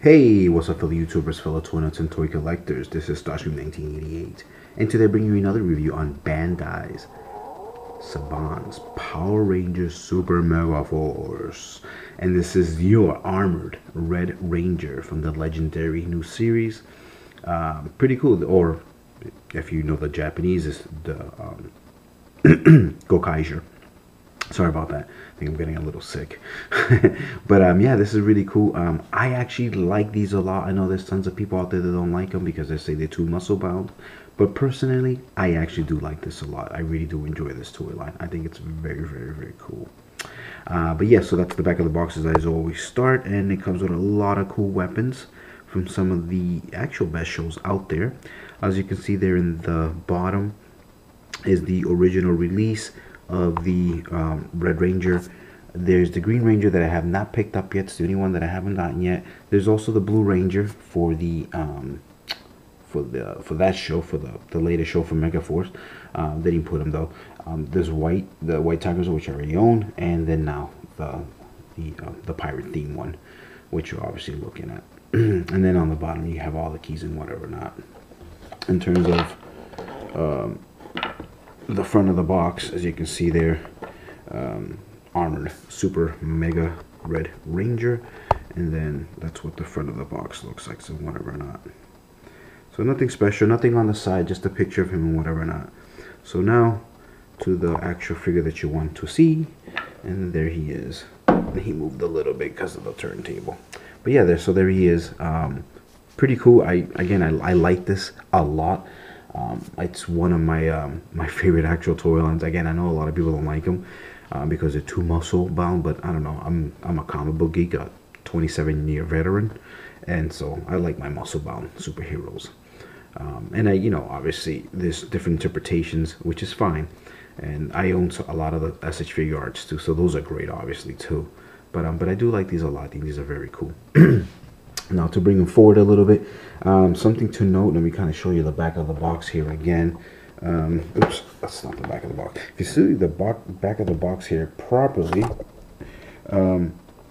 Hey, what's up fellow YouTubers, fellow toy nuts and toy collectors? This is Starstream 1988, and today I bring you another review on Bandai's Saban's Power Rangers Super Megaforce. And this is your armored Red Ranger from the legendary new series. Pretty cool, or if you know the Japanese, is the Gokaiger. Sorry about that. I think I'm getting a little sick. But yeah, this is really cool. I actually like these a lot. I know there's tons of people out there that don't like them because they say they're too muscle bound. But personally, I actually do like this a lot. I really do enjoy this toy line. I think it's very, very, very cool. But yeah, so that's the back of the box as always start. And it comes with a lot of cool weapons from some of the actual best shows out there. As you can see there in the bottom is the original release of the Red Ranger. There's the Green Ranger that I have not picked up yet. It's the only one that I haven't gotten yet. There's also the Blue Ranger for the for that show, for the latest show for Megaforce. They didn't put them though. There's the White Tigers, which I already own, and then now the pirate theme one, which you're obviously looking at. And then on the bottom you have all the keys and whatever not. In terms of the front of the box, as you can see there, armored super mega Red Ranger, and then that's what the front of the box looks like, so whatever not. So nothing special, nothing on the side, just a picture of him and whatever not. So now to the actual figure that you want to see, and there he is. He moved a little bit because of the turntable, but yeah, there he is. Pretty cool. I like this a lot. It's one of my my favorite actual toy lines. Again, I know a lot of people don't like them because they're too muscle bound, but I don't know. I'm a comic book geek, a 27-year veteran, and so I like my muscle bound superheroes. And obviously there's different interpretations, which is fine. And I own a lot of the SH figure arts too, so those are great, obviously too. But I do like these a lot. I think these are very cool. Now to bring them forward a little bit, something to note, let me kind of show you the back of the box here again. Oops, that's not the back of the box. If you see the back of the box here properly,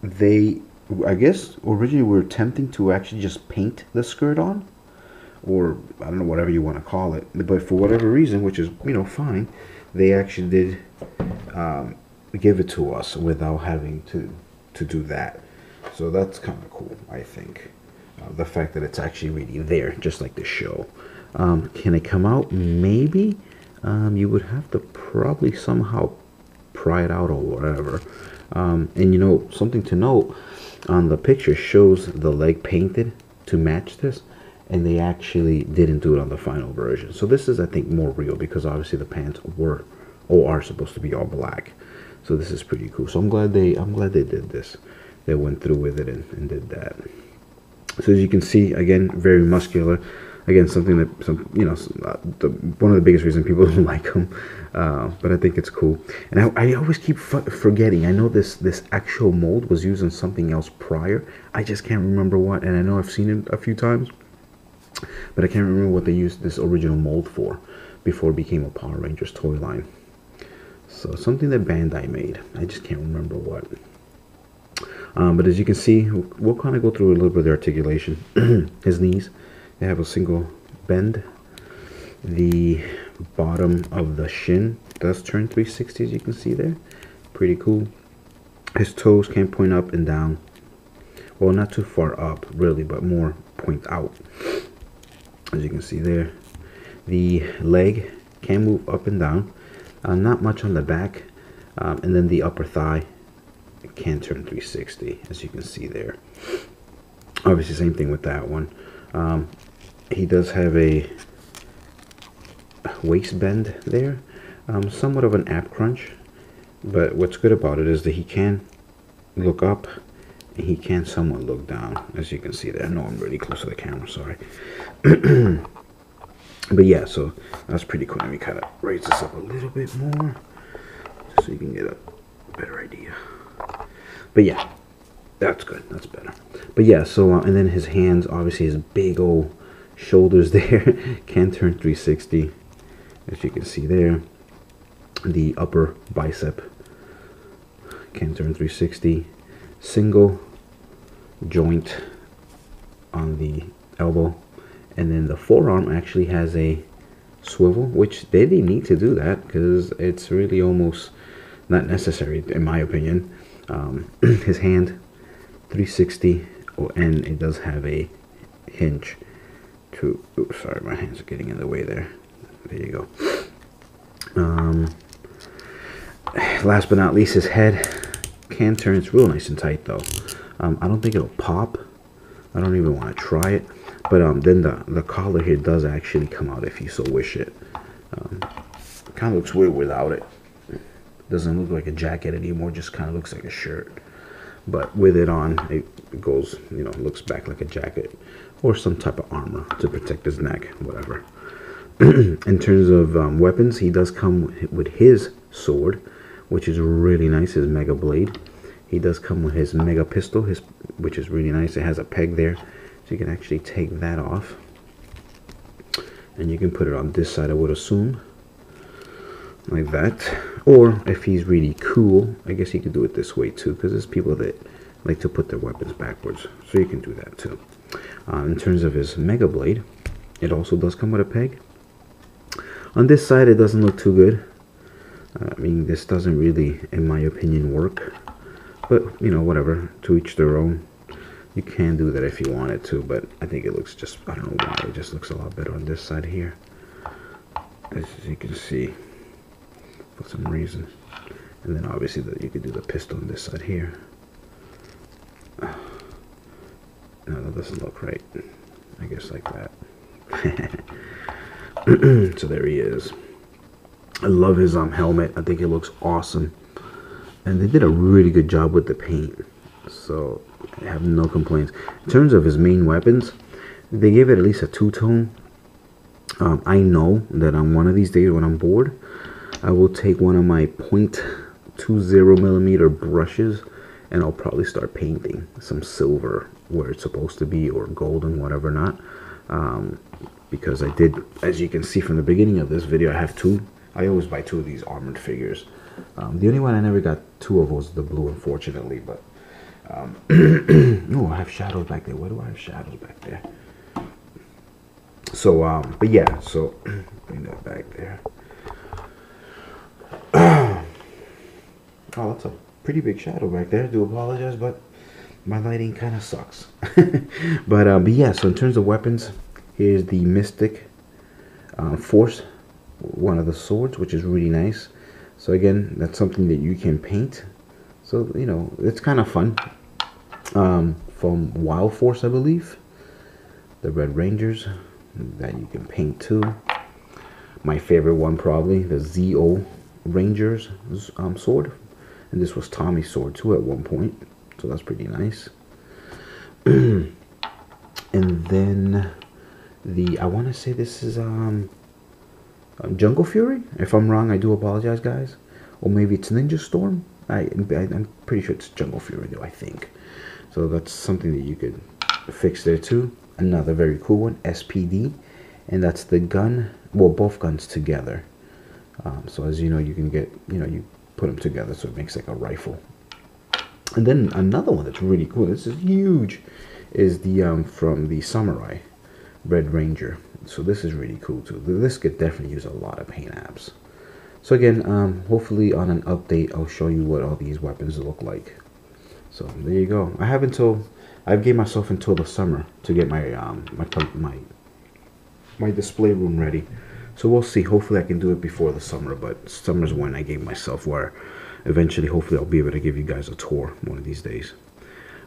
they, I guess, originally were attempting to actually just paint the skirt on, or I don't know, whatever you want to call it. But for whatever reason, which is, fine, they actually did give it to us without having to do that. So that's kind of cool, I think. The fact that it's actually really there, just like the show. Can it come out? Maybe. You would have to probably somehow pry it out or whatever. And something to note, on the picture shows the leg painted to match this, and they actually didn't do it on the final version. So this is, I think, more real, because obviously the pants were or are supposed to be all black. So this is pretty cool. So I'm glad they did this. They went through with it and did that. So as you can see, again, very muscular. Again, something that one of the biggest reasons people don't like them, but I think it's cool. And I always keep forgetting. I know this actual mold was used on something else prior. I just can't remember what, and I know I've seen it a few times, but I can't remember what they used this original mold for before it became a Power Rangers toy line. So something that Bandai made. I just can't remember what. But as you can see, we'll kind of go through a little bit of the articulation. His knees, they have a single bend. The bottom of the shin does turn 360, as you can see there. Pretty cool. His toes can point up and down. Well, not too far up, really, but more point out. As you can see there. The leg can move up and down. Not much on the back. And then the upper thigh can turn 360, as you can see there. Obviously same thing with that one. He does have a waist bend there, somewhat of an ab crunch, but what's good about it is that he can look up and he can somewhat look down, as you can see there. I know I'm really close to the camera, sorry. But yeah, so that's pretty cool. Let me kind of raise this up a little bit more just so you can get a better idea. But yeah, that's good. That's better. But yeah, so and then his hands, obviously his big old shoulders there can turn 360, as you can see there. The upper bicep can turn 360. Single joint on the elbow, and then the forearm actually has a swivel, which they didn't need to do that because it's really almost not necessary in my opinion. His hand 360, and it does have a hinge to, oops, sorry, my hands are getting in the way there. There you go. Last but not least, his head can turn. It's real nice and tight though. I don't think it'll pop. I don't even want to try it. But then the collar here does actually come out if you so wish it. Kind of looks weird without it. Doesn't look like a jacket anymore. Just kind of looks like a shirt. But with it on, it goes, you know, looks back like a jacket or some type of armor to protect his neck, whatever. In terms of weapons, he does come with his sword, which is really nice, his Mega Blade. He does come with his Mega Pistol, which is really nice. It has a peg there, so you can actually take that off. And you can put it on this side, I would assume, like that. Or if he's really cool, I guess you could do it this way too, because there's people that like to put their weapons backwards, so you can do that too. In terms of his Mega Blade, it also does come with a peg. On this side, it doesn't look too good. I mean, this doesn't really, in my opinion, work. But, you know, whatever. To each their own. You can do that if you wanted to, but I think it looks just, I don't know why, it just looks a lot better on this side here. As you can see, for some reason. And then obviously you could do the pistol on this side here. No, that doesn't look right. I guess like that. So there he is. I love his helmet. I think it looks awesome, and they did a really good job with the paint, so I have no complaints. In terms of his main weapons, they gave it at least a two-tone. I know that on one of these days when I'm bored, I will take one of my .20mm brushes and I'll probably start painting some silver where it's supposed to be, or gold and whatever not. Because I did, as you can see from the beginning of this video, I have two. I always buy two of these armored figures. The only one I never got two of was the blue, unfortunately. But oh, I have shadows back there. Why do I have shadows back there? So but yeah, so bring that back there. Oh, that's a pretty big shadow back there. I do apologize, but my lighting kind of sucks. But yeah, so in terms of weapons, here's the Mystic Force, one of the swords, which is really nice. So again, that's something that you can paint. So, you know, it's kind of fun. From Wild Force, I believe. The Red Rangers, that you can paint too. My favorite one probably, the ZO Rangers sword. And this was Tommy's sword too at one point. So that's pretty nice. And then I want to say this is Jungle Fury. If I'm wrong, I do apologize, guys. Or maybe it's Ninja Storm. I'm pretty sure it's Jungle Fury though, I think. So that's something that you could fix there too. Another very cool one, SPD. And that's the gun, well, both guns together. So as you know, you can get, you know, you put them together so it makes like a rifle. And then another one that's really cool, this is huge, is the from the Samurai Red Ranger. So this is really cool too. This could definitely use a lot of paint apps. So again, hopefully on an update I'll show you what all these weapons look like. So there you go. I've gave myself until the summer to get my my display room ready. So we'll see. Hopefully I can do it before the summer, but summer's when I gave myself, where eventually hopefully I'll be able to give you guys a tour one of these days.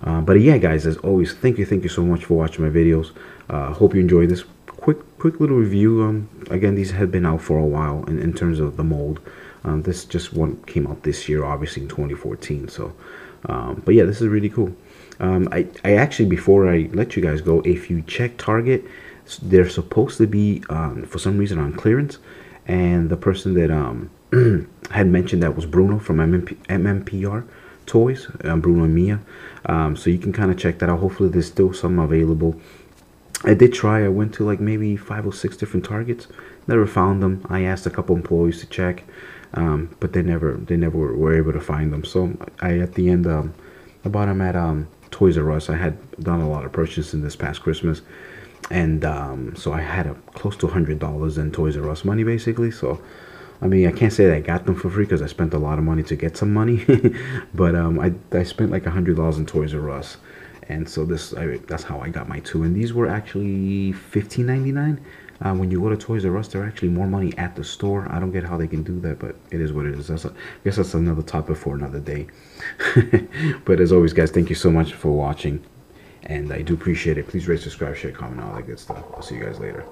But yeah, guys, as always, thank you so much for watching my videos. Hope you enjoyed this quick little review. Again, these have been out for a while in terms of the mold. This just one came out this year, obviously in 2014. So but yeah, this is really cool. I actually, before I let you guys go, if you check Target, they're supposed to be for some reason on clearance, and the person that had mentioned that was Bruno from MMPR Toys, Bruno and Mia. So you can kind of check that out. Hopefully there's still some available. I did try. I went to like maybe 5 or 6 different Targets, never found them. I asked a couple employees to check, but they never were able to find them. So I, at the end, I bought them at Toys R Us. I had done a lot of purchases this past Christmas, and so I had close to $100 in Toys R Us money basically. So I mean, I can't say that I got them for free because I spent a lot of money to get some money, but I spent like $100 in Toys R Us, and so that's how I got my two. And these were actually $15.99. When you go to Toys R Us, they're actually more money at the store. I don't get how they can do that, but it is what it is. I guess that's another topic for another day. But as always, guys, thank you so much for watching, and I do appreciate it. Please rate, subscribe, share, comment, all that good stuff. I'll see you guys later.